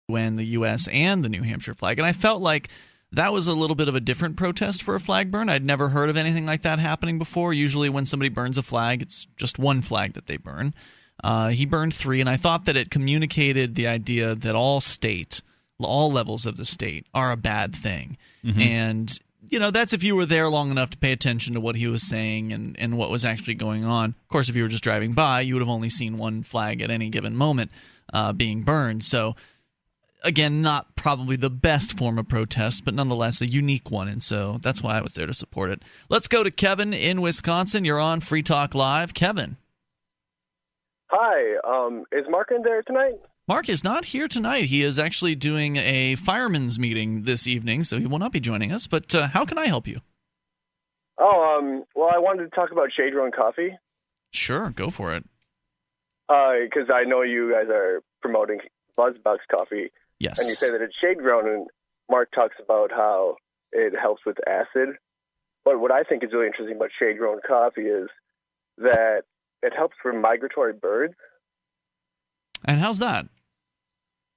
when the U.S. and the New Hampshire flag. And I felt like that was a little bit of a different protest for a flag burn. I'd never heard of anything like that happening before. Usually when somebody burns a flag, it's just one flag that they burn. He burned 3, and I thought that it communicated the idea that all levels of the state are a bad thing. Mm-hmm. And, that's if you were there long enough to pay attention to what he was saying and what was actually going on. Of course, if you were just driving by, you would have only seen one flag at any given moment being burned. So, again, not probably the best form of protest, but nonetheless a unique one, and so that's why I was there to support it. Let's go to Kevin in Wisconsin. You're on Free Talk Live. Kevin. Hi. Is Mark in there tonight? Mark is not here tonight. He is actually doing a fireman's meeting this evening, so he will not be joining us. But how can I help you? Well, I wanted to talk about shade-grown coffee. Sure, go for it. Because I know you guys are promoting BuzzBox coffee. Yes. And you say that it's shade-grown, and Mark talks about how it helps with acid. But what I think is really interesting about shade-grown coffee is that it helps for migratory birds. And how's that?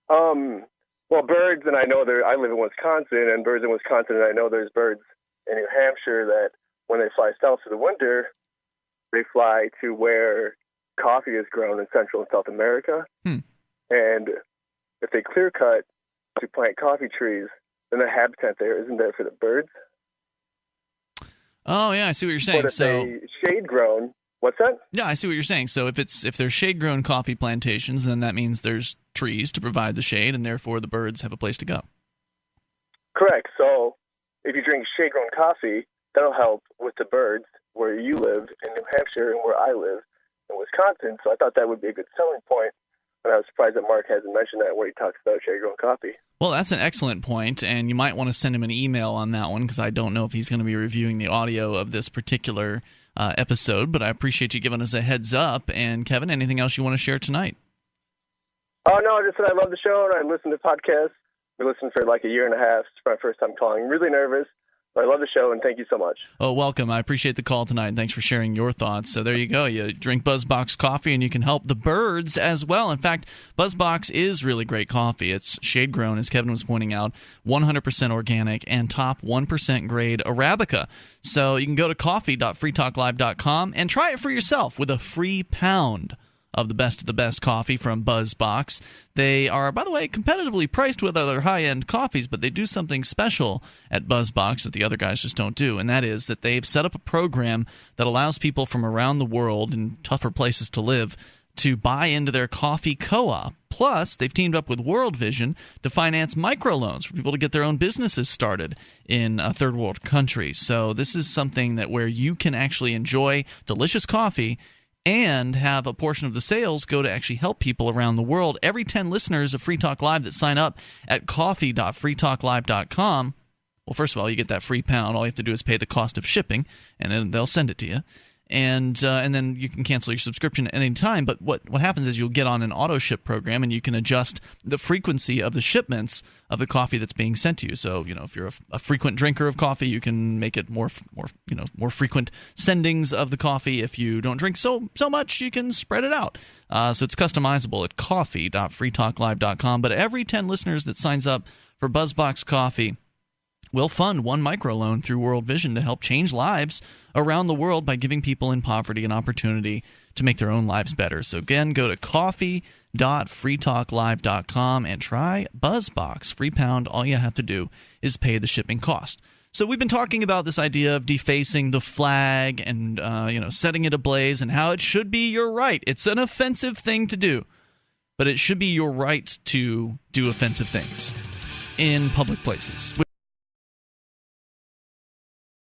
Well, birds, and I know I live in Wisconsin, and birds in Wisconsin, and I know there's birds in New Hampshire that when they fly south for the winter, they fly to where coffee is grown in Central and South America. And if they clear cut to plant coffee trees, then the habitat there isn't there for the birds. Oh, yeah, I see what you're saying. But if they shade grown, what's that? Yeah, I see what you're saying. So if there's shade-grown coffee plantations, then that means there's trees to provide the shade, and therefore the birds have a place to go. Correct. So if you drink shade-grown coffee, that'll help with the birds where you live in New Hampshire and where I live in Wisconsin. So I thought that would be a good selling point. And I was surprised that Mark hasn't mentioned that when he talks about shade-grown coffee. Well, that's an excellent point, and you might want to send him an email on that one because I don't know if he's going to be reviewing the audio of this particular episode, but I appreciate you giving us a heads up. And Kevin, anything else you want to share tonight? Oh, no, just that I love the show, and I listen to podcasts. We listened for like a year and a half. It's my first time calling. I'm really nervous, but I love the show, and thank you so much. Oh, welcome. I appreciate the call tonight, and thanks for sharing your thoughts. So there you go. You drink BuzzBox coffee, and you can help the birds as well. In fact, BuzzBox is really great coffee. It's shade-grown, as Kevin was pointing out, 100% organic, and top 1% grade Arabica. So you can go to coffee.freetalklive.com and try it for yourself with a free pound of the best coffee from BuzzBox. They are, by the way, competitively priced with other high-end coffees, but they do something special at BuzzBox that the other guys just don't do, and that is that they've set up a program that allows people from around the world in tougher places to live to buy into their coffee co-op. Plus, they've teamed up with World Vision to finance microloans for people to get their own businesses started in third world countries. So this is something that where you can actually enjoy delicious coffee and have a portion of the sales go to actually help people around the world. Every 10 listeners of Free Talk Live that sign up at coffee.freetalklive.com, well, first of all, you get that free pound. All you have to do is pay the cost of shipping, and then they'll send it to you. And then you can cancel your subscription at any time. But what happens is you'll get on an auto ship program, and you can adjust the frequency of the shipments of the coffee that's being sent to you. So if you're a frequent drinker of coffee, you can make it more frequent sendings of the coffee. If you don't drink so much, you can spread it out. So it's customizable at coffee.freetalklive.com. But every 10 listeners that signs up for BuzzBox Coffee will fund one microloan through World Vision to help change lives around the world by giving people in poverty an opportunity to make their own lives better. So again, go to coffee.freetalklive.com and try BuzzBox. Free pound. All you have to do is pay the shipping cost. So we've been talking about this idea of defacing the flag and setting it ablaze and how it should be your right. It's an offensive thing to do, but it should be your right to do offensive things in public places.